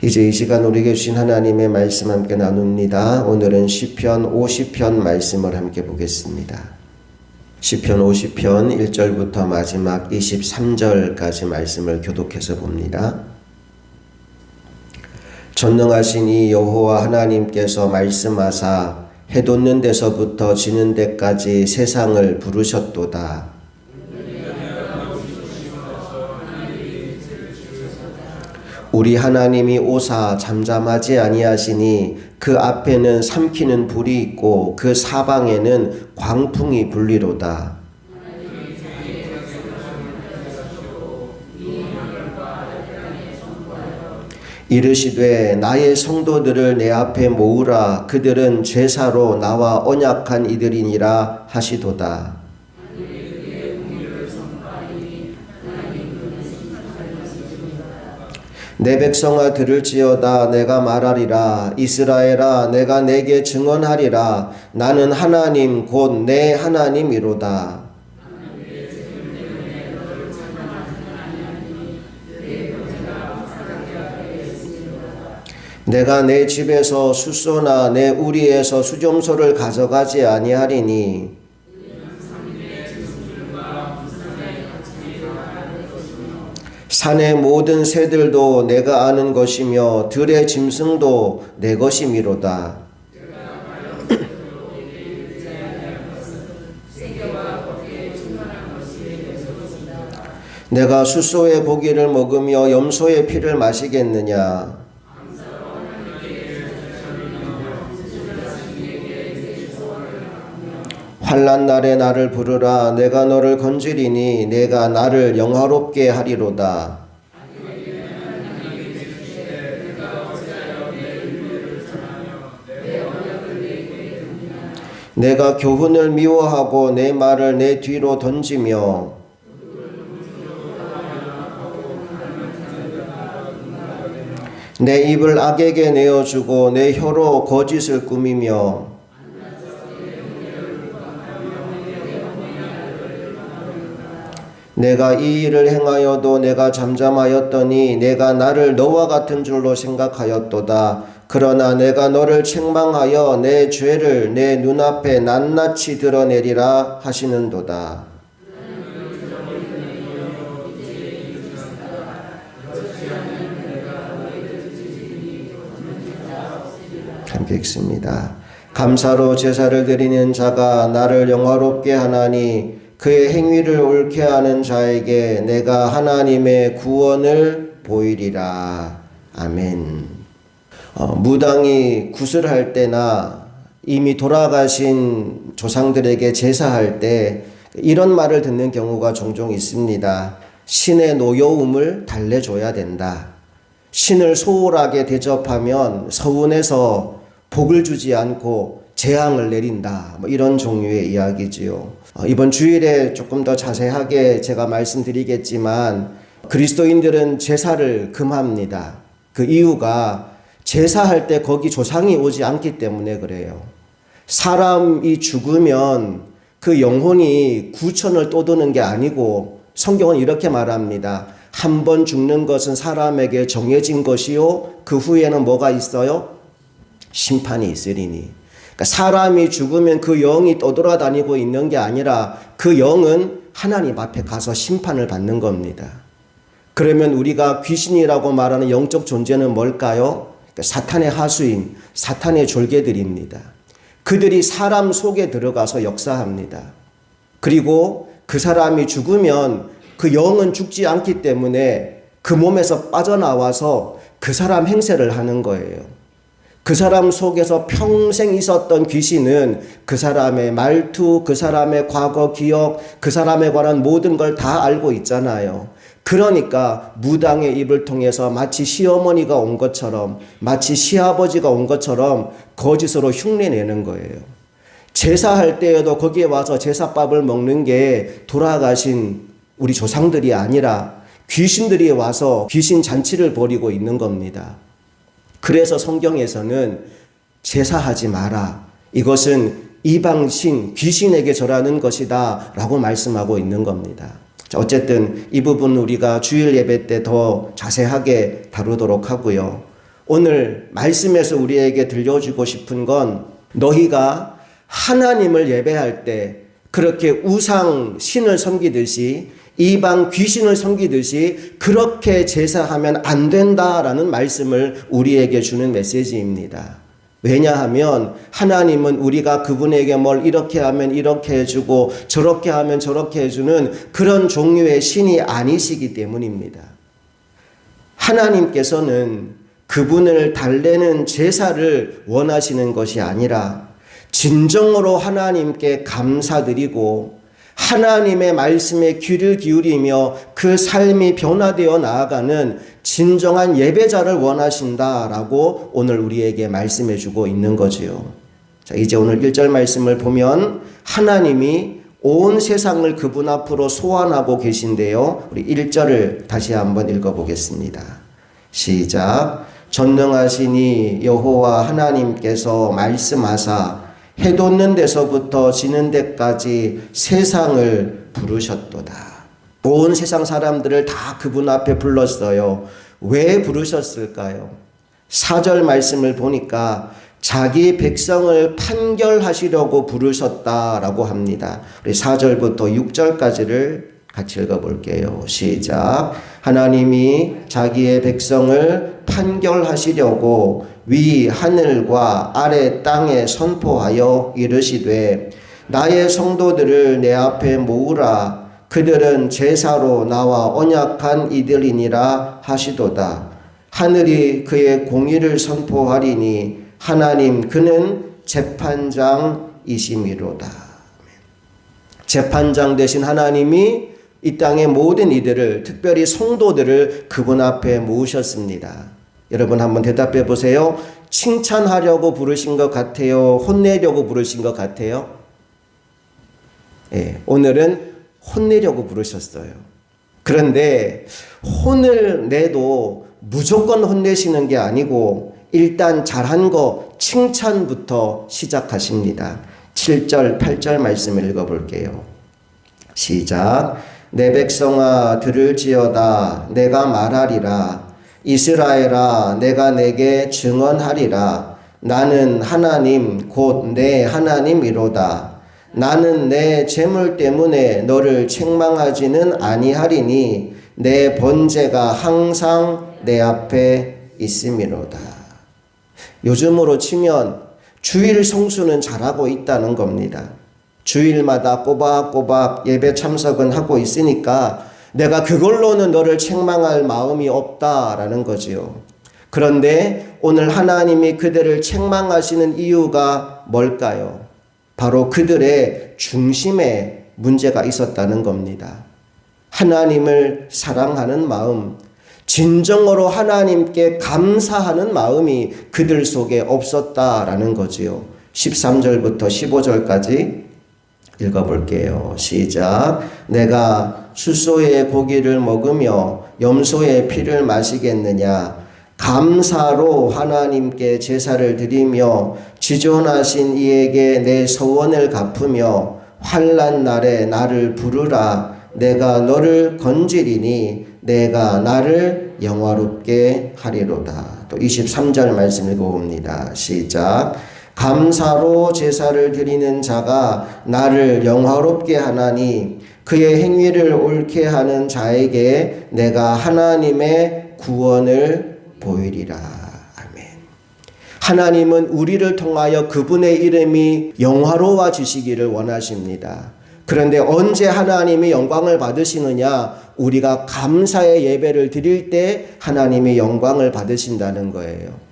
이제 이 시간 우리에게 주신 하나님의 말씀 함께 나눕니다. 오늘은 시편 50편 말씀을 함께 보겠습니다. 시편 50편 1절부터 마지막 23절까지 말씀을 교독해서 봅니다. 전능하신 이 여호와 하나님께서 말씀하사 해 돋는 데서부터 지는 데까지 세상을 부르셨도다. 우리 하나님이 오사 잠잠하지 아니하시니 그 앞에는 삼키는 불이 있고 그 사방에는 광풍이 불리로다. 이르시되 나의 성도들을 내 앞에 모으라. 그들은 죄사로 나와 언약한 이들이니라 하시도다. 내 백성아 들을지어다. 내가 말하리라. 이스라엘아 내가 내게 증언하리라. 나는 하나님 곧 내 하나님이로다. 내가 내 집에서 숫소나 내 우리에서 수점소를 가져가지 아니하리니 산의 모든 새들도 내가 아는 것이며 들의 짐승도 내 것이미로다. 내가 숫소의 고기를 먹으며 염소의 피를 마시겠느냐. 환난 날에 나를 부르라. 내가 너를 건지리니 내가 나를 영화롭게 하리로다. 내가 교훈을 미워하고 내 말을 내 뒤로 던지며 내 입을 악에게 내어주고 내 혀로 거짓을 꾸미며 내가 이 일을 행하여도 내가 잠잠하였더니 내가 나를 너와 같은 줄로 생각하였도다. 그러나 내가 너를 책망하여 내 죄를 내 눈앞에 낱낱이 드러내리라 하시는도다. 함께 읽습니다. 감사로 제사를 드리는 자가 나를 영화롭게 하나니 그의 행위를 옳게 하는 자에게 내가 하나님의 구원을 보이리라. 아멘. 무당이 구슬할 때나 이미 돌아가신 조상들에게 제사할 때 이런 말을 듣는 경우가 종종 있습니다. 신의 노여움을 달래줘야 된다. 신을 소홀하게 대접하면 서운해서 복을 주지 않고 재앙을 내린다. 이런 종류의 이야기지요. 이번 주일에 조금 더 자세하게 제가 말씀드리겠지만 그리스도인들은 제사를 금합니다. 그 이유가 제사할 때 거기 조상이 오지 않기 때문에 그래요. 사람이 죽으면 그 영혼이 구천을 떠도는 게 아니고 성경은 이렇게 말합니다. 한 번 죽는 것은 사람에게 정해진 것이요 그 후에는 뭐가 있어요? 심판이 있으리니. 그러니까 사람이 죽으면 그 영이 떠돌아다니고 있는 게 아니라 그 영은 하나님 앞에 가서 심판을 받는 겁니다. 그러면 우리가 귀신이라고 말하는 영적 존재는 뭘까요? 그러니까 사탄의 하수인, 사탄의 졸개들입니다. 그들이 사람 속에 들어가서 역사합니다. 그리고 그 사람이 죽으면 그 영은 죽지 않기 때문에 그 몸에서 빠져나와서 그 사람 행세를 하는 거예요. 그 사람 속에서 평생 있었던 귀신은 그 사람의 말투, 그 사람의 과거 기억, 그 사람에 관한 모든 걸 다 알고 있잖아요. 그러니까 무당의 입을 통해서 마치 시어머니가 온 것처럼, 마치 시아버지가 온 것처럼 거짓으로 흉내내는 거예요. 제사할 때에도 거기에 와서 제사밥을 먹는 게 돌아가신 우리 조상들이 아니라 귀신들이 와서 귀신 잔치를 벌이고 있는 겁니다. 그래서 성경에서는 제사하지 마라. 이것은 이방신, 귀신에게 절하는 것이다 라고 말씀하고 있는 겁니다. 자, 어쨌든 이 부분 우리가 주일 예배 때 더 자세하게 다루도록 하고요. 오늘 말씀에서 우리에게 들려주고 싶은 건 너희가 하나님을 예배할 때 그렇게 우상 신을 섬기듯이 이방 귀신을 섬기듯이 그렇게 제사하면 안 된다라는 말씀을 우리에게 주는 메시지입니다. 왜냐하면 하나님은 우리가 그분에게 뭘 이렇게 하면 이렇게 해주고 저렇게 하면 저렇게 해주는 그런 종류의 신이 아니시기 때문입니다. 하나님께서는 그분을 달래는 제사를 원하시는 것이 아니라 진정으로 하나님께 감사드리고 하나님의 말씀에 귀를 기울이며 그 삶이 변화되어 나아가는 진정한 예배자를 원하신다라고 오늘 우리에게 말씀해 주고 있는 거지요. 자, 이제 오늘 1절 말씀을 보면 하나님이 온 세상을 그분 앞으로 소환하고 계신데요. 우리 1절을 다시 한번 읽어보겠습니다. 시작. 전능하시니 여호와 하나님께서 말씀하사 해 돋는 데서부터 지는 데까지 세상을 부르셨도다. 온 세상 사람들을 다 그분 앞에 불렀어요. 왜 부르셨을까요? 4절 말씀을 보니까 자기 백성을 판결하시려고 부르셨다라고 합니다. 우리 4절부터 6절까지를 같이 읽어볼게요. 시작. 하나님이 자기의 백성을 판결하시려고 위 하늘과 아래 땅에 선포하여 이르시되 나의 성도들을 내 앞에 모으라. 그들은 제사로 나와 언약한 이들이니라 하시도다. 하늘이 그의 공의를 선포하리니 하나님 그는 재판장이심이로다. 재판장 되신 하나님이 이 땅의 모든 이들을 특별히 성도들을 그분 앞에 모으셨습니다. 여러분 한번 대답해 보세요. 칭찬하려고 부르신 것 같아요? 혼내려고 부르신 것 같아요? 예, 오늘은 혼내려고 부르셨어요. 그런데 혼을 내도 무조건 혼내시는 게 아니고 일단 잘한 거 칭찬부터 시작하십니다. 7절, 8절 말씀을 읽어볼게요. 시작. 내 백성아 들을지어다. 내가 말하리라. 이스라엘아 내가 내게 증언하리라. 나는 하나님 곧 내 하나님이로다. 나는 내 재물 때문에 너를 책망하지는 아니하리니 내 번제가 항상 내 앞에 있음이로다. 요즘으로 치면 주일 성수는 잘하고 있다는 겁니다. 주일마다 꼬박꼬박 예배 참석은 하고 있으니까 내가 그걸로는 너를 책망할 마음이 없다라는 거지요. 그런데 오늘 하나님이 그들을 책망하시는 이유가 뭘까요? 바로 그들의 중심에 문제가 있었다는 겁니다. 하나님을 사랑하는 마음, 진정으로 하나님께 감사하는 마음이 그들 속에 없었다라는 거지요. 13절부터 15절까지 읽어볼게요. 시작. 내가 숫소의 고기를 먹으며 염소의 피를 마시겠느냐? 감사로 하나님께 제사를 드리며 지존하신 이에게 내 서원을 갚으며 환난 날에 나를 부르라. 내가 너를 건지리니 내가 나를 영화롭게 하리로다. 또 23절 말씀 읽어봅니다. 시작. 감사로 제사를 드리는 자가 나를 영화롭게 하나니 그의 행위를 옳게 하는 자에게 내가 하나님의 구원을 보이리라. 아멘. 하나님은 우리를 통하여 그분의 이름이 영화로워지시기를 원하십니다. 그런데 언제 하나님이 영광을 받으시느냐? 우리가 감사의 예배를 드릴 때 하나님이 영광을 받으신다는 거예요.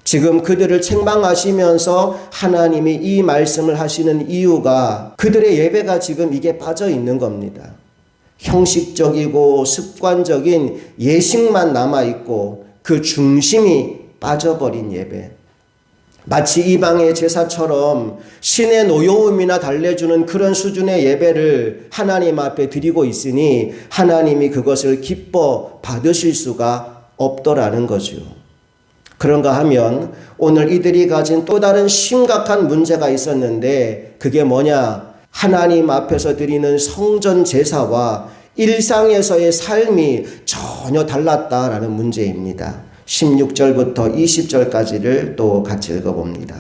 지금 그들을 책망하시면서 하나님이 이 말씀을 하시는 이유가 그들의 예배가 지금 이게 빠져 있는 겁니다. 형식적이고 습관적인 예식만 남아있고 그 중심이 빠져버린 예배. 마치 이방의 제사처럼 신의 노여움이나 달래주는 그런 수준의 예배를 하나님 앞에 드리고 있으니 하나님이 그것을 기뻐 받으실 수가 없더라는 거죠. 그런가 하면 오늘 이들이 가진 또 다른 심각한 문제가 있었는데 그게 뭐냐? 하나님 앞에서 드리는 성전 제사와 일상에서의 삶이 전혀 달랐다라는 문제입니다. 16절부터 20절까지를 또 같이 읽어봅니다.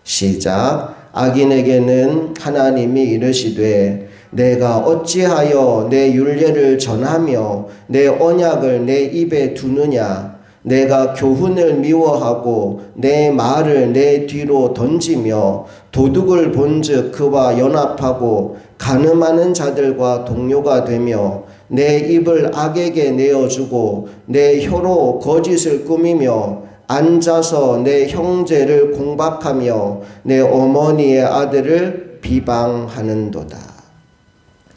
시작. 악인에게는 하나님이 이르시되 내가 어찌하여 내 율례를 전하며 내 언약을 내 입에 두느냐. 내가 교훈을 미워하고 내 말을 내 뒤로 던지며 도둑을 본즉 그와 연합하고 간음하는 자들과 동료가 되며 내 입을 악에게 내어주고 내 혀로 거짓을 꾸미며 앉아서 내 형제를 공박하며 내 어머니의 아들을 비방하는도다.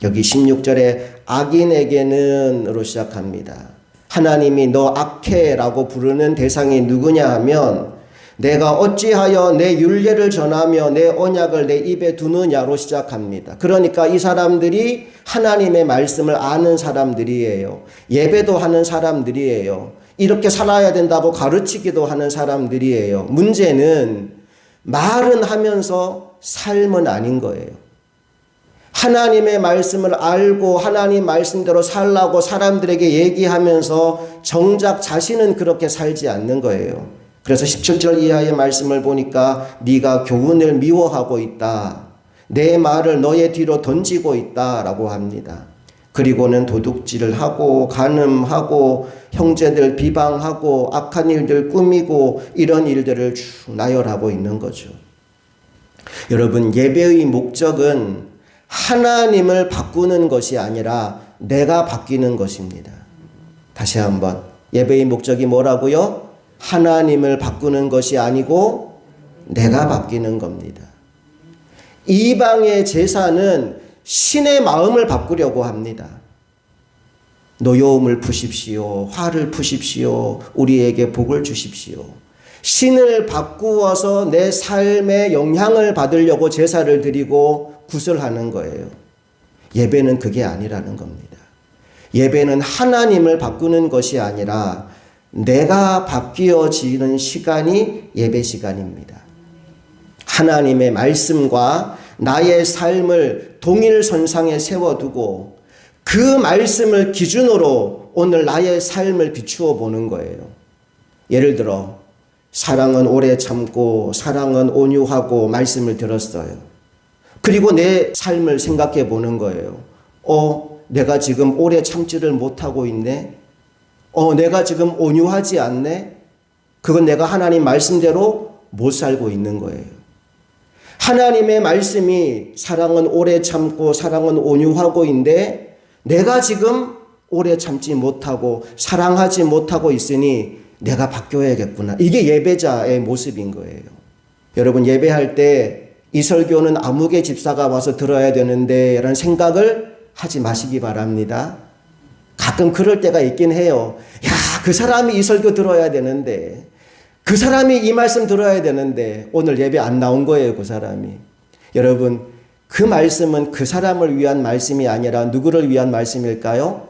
여기 16절에 악인에게는으로 시작합니다. 하나님이 너 악해라고 부르는 대상이 누구냐 하면 내가 어찌하여 내 율례를 전하며 내 언약을 내 입에 두느냐로 시작합니다. 그러니까 이 사람들이 하나님의 말씀을 아는 사람들이에요. 예배도 하는 사람들이에요. 이렇게 살아야 된다고 가르치기도 하는 사람들이에요. 문제는 말은 하면서 삶은 아닌 거예요. 하나님의 말씀을 알고 하나님 말씀대로 살라고 사람들에게 얘기하면서 정작 자신은 그렇게 살지 않는 거예요. 그래서 17절 이하의 말씀을 보니까 네가 교훈을 미워하고 있다. 내 말을 너의 뒤로 던지고 있다라고 합니다. 그리고는 도둑질을 하고 간음하고 형제들 비방하고 악한 일들 꾸미고 이런 일들을 쭉 나열하고 있는 거죠. 여러분, 예배의 목적은 하나님을 바꾸는 것이 아니라 내가 바뀌는 것입니다. 다시 한번, 예배의 목적이 뭐라고요? 하나님을 바꾸는 것이 아니고 내가 바뀌는 겁니다. 이방의 제사는 신의 마음을 바꾸려고 합니다. 노여움을 푸십시오. 화를 푸십시오. 우리에게 복을 주십시오. 신을 바꾸어서 내 삶에 영향을 받으려고 제사를 드리고 구슬하는 거예요. 예배는 그게 아니라는 겁니다. 예배는 하나님을 바꾸는 것이 아니라 내가 바뀌어지는 시간이 예배 시간입니다. 하나님의 말씀과 나의 삶을 동일선상에 세워두고 그 말씀을 기준으로 오늘 나의 삶을 비추어 보는 거예요. 예를 들어 사랑은 오래 참고 사랑은 온유하고 말씀을 들었어요. 그리고 내 삶을 생각해 보는 거예요. 내가 지금 오래 참지를 못하고 있네. 내가 지금 온유하지 않네. 그건 내가 하나님 말씀대로 못 살고 있는 거예요. 하나님의 말씀이 사랑은 오래 참고 사랑은 온유하고인데 내가 지금 오래 참지 못하고 사랑하지 못하고 있으니 내가 바뀌어야겠구나. 이게 예배자의 모습인 거예요. 여러분, 예배할 때 이 설교는 아무개 집사가 와서 들어야 되는데 라는 생각을 하지 마시기 바랍니다. 가끔 그럴 때가 있긴 해요. 그 사람이 이 설교 들어야 되는데, 그 사람이 이 말씀 들어야 되는데 오늘 예배 안 나온 거예요, 그 사람이. 여러분, 그 말씀은 그 사람을 위한 말씀이 아니라 누구를 위한 말씀일까요?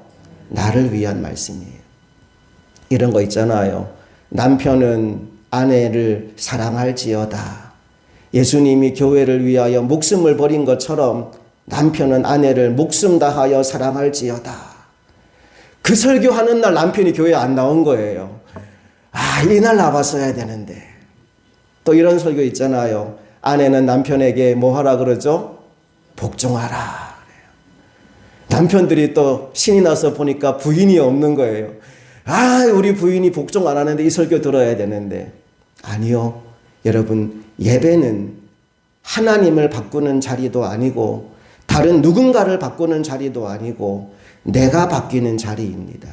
나를 위한 말씀이에요. 이런 거 있잖아요. 남편은 아내를 사랑할지어다. 예수님이 교회를 위하여 목숨을 버린 것처럼 남편은 아내를 목숨 다하여 사랑할지어다. 그 설교하는 날 남편이 교회에 안 나온 거예요. 이날 나왔어야 되는데. 또 이런 설교 있잖아요. 아내는 남편에게 뭐 하라 그러죠? 복종하라. 남편들이 또 신이 나서 보니까 부인이 없는 거예요. 우리 부인이 복종 안 하는데 이 설교 들어야 되는데. 아니요. 여러분, 예배는 하나님을 바꾸는 자리도 아니고 다른 누군가를 바꾸는 자리도 아니고 내가 바뀌는 자리입니다.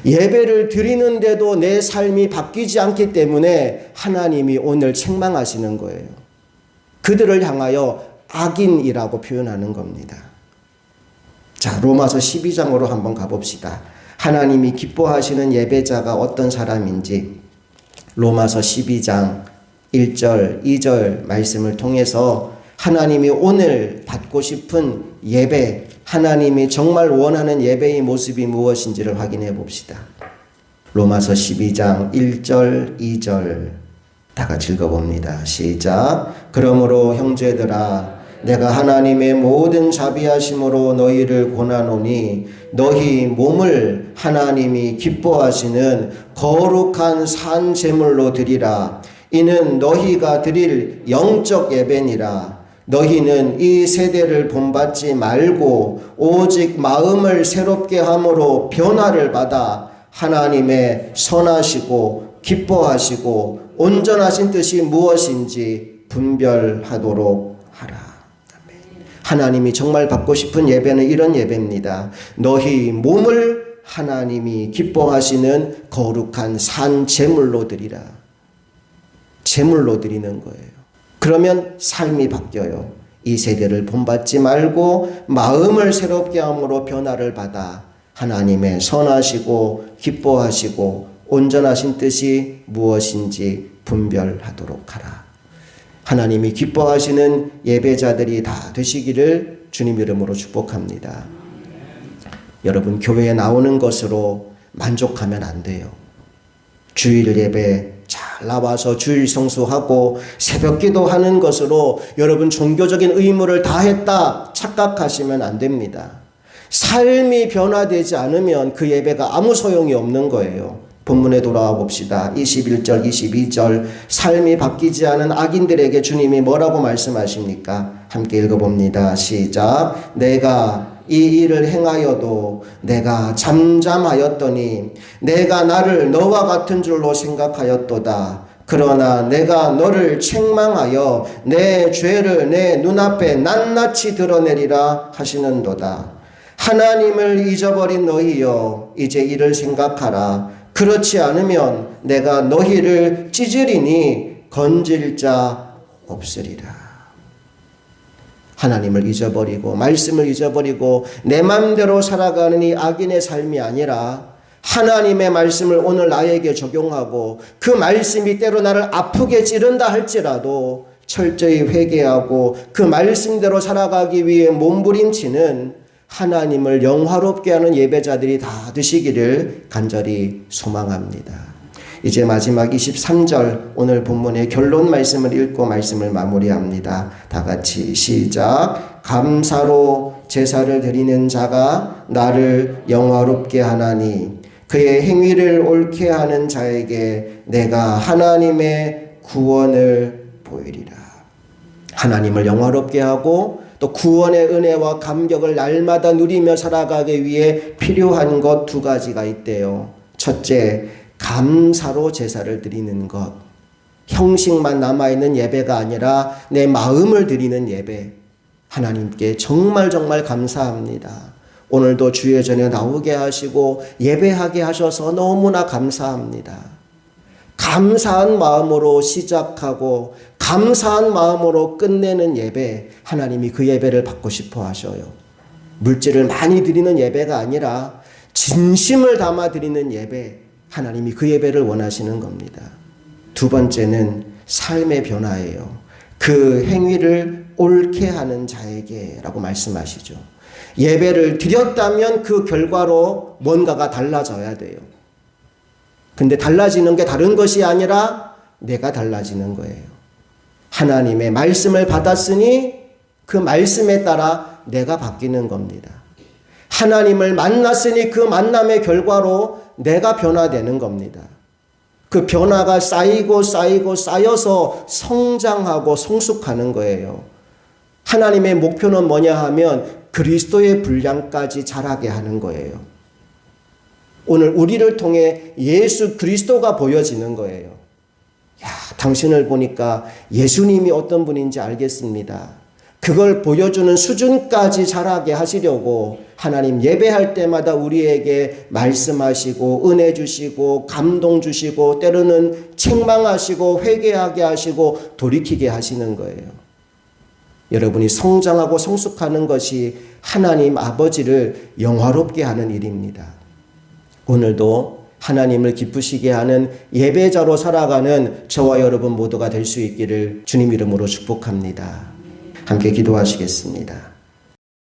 예배를 드리는데도 내 삶이 바뀌지 않기 때문에 하나님이 오늘 책망하시는 거예요. 그들을 향하여 악인이라고 표현하는 겁니다. 자, 로마서 12장으로 한번 가봅시다. 하나님이 기뻐하시는 예배자가 어떤 사람인지 로마서 12장 1절, 2절 말씀을 통해서 하나님이 오늘 받고 싶은 예배, 하나님이 정말 원하는 예배의 모습이 무엇인지를 확인해 봅시다. 로마서 12장 1절, 2절 다 같이 읽어봅니다. 시작. 그러므로 형제들아, 내가 하나님의 모든 자비하심으로 너희를 권하노니 너희 몸을 하나님이 기뻐하시는 거룩한 산 제물로 드리라. 이는 너희가 드릴 영적 예배니라. 너희는 이 세대를 본받지 말고 오직 마음을 새롭게 함으로 변화를 받아 하나님의 선하시고 기뻐하시고 온전하신 뜻이 무엇인지 분별하도록 하라. 하나님이 정말 받고 싶은 예배는 이런 예배입니다. 너희 몸을 하나님이 기뻐하시는 거룩한 산 제물로 드리라. 제물로 드리는 거예요. 그러면 삶이 바뀌어요. 이 세대를 본받지 말고 마음을 새롭게 함으로 변화를 받아 하나님의 선하시고 기뻐하시고 온전하신 뜻이 무엇인지 분별하도록 하라. 하나님이 기뻐하시는 예배자들이 다 되시기를 주님 이름으로 축복합니다. 여러분, 교회에 나오는 것으로 만족하면 안 돼요. 주일 예배 잘 나와서 주일 성수하고 새벽 기도하는 것으로 여러분 종교적인 의무를 다 했다 착각하시면 안 됩니다. 삶이 변화되지 않으면 그 예배가 아무 소용이 없는 거예요. 본문에 돌아와 봅시다. 21절, 22절. 삶이 바뀌지 않은 악인들에게 주님이 뭐라고 말씀하십니까? 함께 읽어봅니다. 시작. 내가 이 일을 행하여도 내가 잠잠하였더니 내가 나를 너와 같은 줄로 생각하였도다. 그러나 내가 너를 책망하여 내 죄를 내 눈앞에 낱낱이 드러내리라 하시는도다. 하나님을 잊어버린 너희여, 이제 이를 생각하라. 그렇지 않으면 내가 너희를 찢으리니 건질 자 없으리라. 하나님을 잊어버리고 말씀을 잊어버리고 내 마음대로 살아가는 이 악인의 삶이 아니라 하나님의 말씀을 오늘 나에게 적용하고 그 말씀이 때로 나를 아프게 찌른다 할지라도 철저히 회개하고 그 말씀대로 살아가기 위해 몸부림치는 하나님을 영화롭게 하는 예배자들이 다 되시기를 간절히 소망합니다. 이제 마지막 23절 오늘 본문의 결론 말씀을 읽고 말씀을 마무리합니다. 다 같이 시작. 감사로 제사를 드리는 자가 나를 영화롭게 하나니 그의 행위를 옳게 하는 자에게 내가 하나님의 구원을 보이리라. 하나님을 영화롭게 하고 또 구원의 은혜와 감격을 날마다 누리며 살아가기 위해 필요한 것 두 가지가 있대요. 첫째, 감사로 제사를 드리는 것. 형식만 남아있는 예배가 아니라 내 마음을 드리는 예배. 하나님께 정말 감사합니다. 오늘도 주의 전에 나오게 하시고 예배하게 하셔서 너무나 감사합니다. 감사한 마음으로 시작하고 감사한 마음으로 끝내는 예배, 하나님이 그 예배를 받고 싶어 하셔요. 물질을 많이 드리는 예배가 아니라 진심을 담아 드리는 예배, 하나님이 그 예배를 원하시는 겁니다. 두 번째는 삶의 변화예요. 그 행위를 옳게 하는 자에게 라고 말씀하시죠. 예배를 드렸다면 그 결과로 뭔가가 달라져야 돼요. 근데 달라지는 게 다른 것이 아니라 내가 달라지는 거예요. 하나님의 말씀을 받았으니 그 말씀에 따라 내가 바뀌는 겁니다. 하나님을 만났으니 그 만남의 결과로 내가 변화되는 겁니다. 그 변화가 쌓여서 성장하고 성숙하는 거예요. 하나님의 목표는 뭐냐 하면 그리스도의 분량까지 자라게 하는 거예요. 오늘 우리를 통해 예수 그리스도가 보여지는 거예요. 야, 당신을 보니까 예수님이 어떤 분인지 알겠습니다. 그걸 보여주는 수준까지 자라게 하시려고 하나님 예배할 때마다 우리에게 말씀하시고 은혜 주시고 감동 주시고 때로는 책망하시고 회개하게 하시고 돌이키게 하시는 거예요. 여러분이 성장하고 성숙하는 것이 하나님 아버지를 영화롭게 하는 일입니다. 오늘도 하나님을 기쁘시게 하는 예배자로 살아가는 저와 여러분 모두가 될 수 있기를 주님 이름으로 축복합니다. 함께 기도하시겠습니다.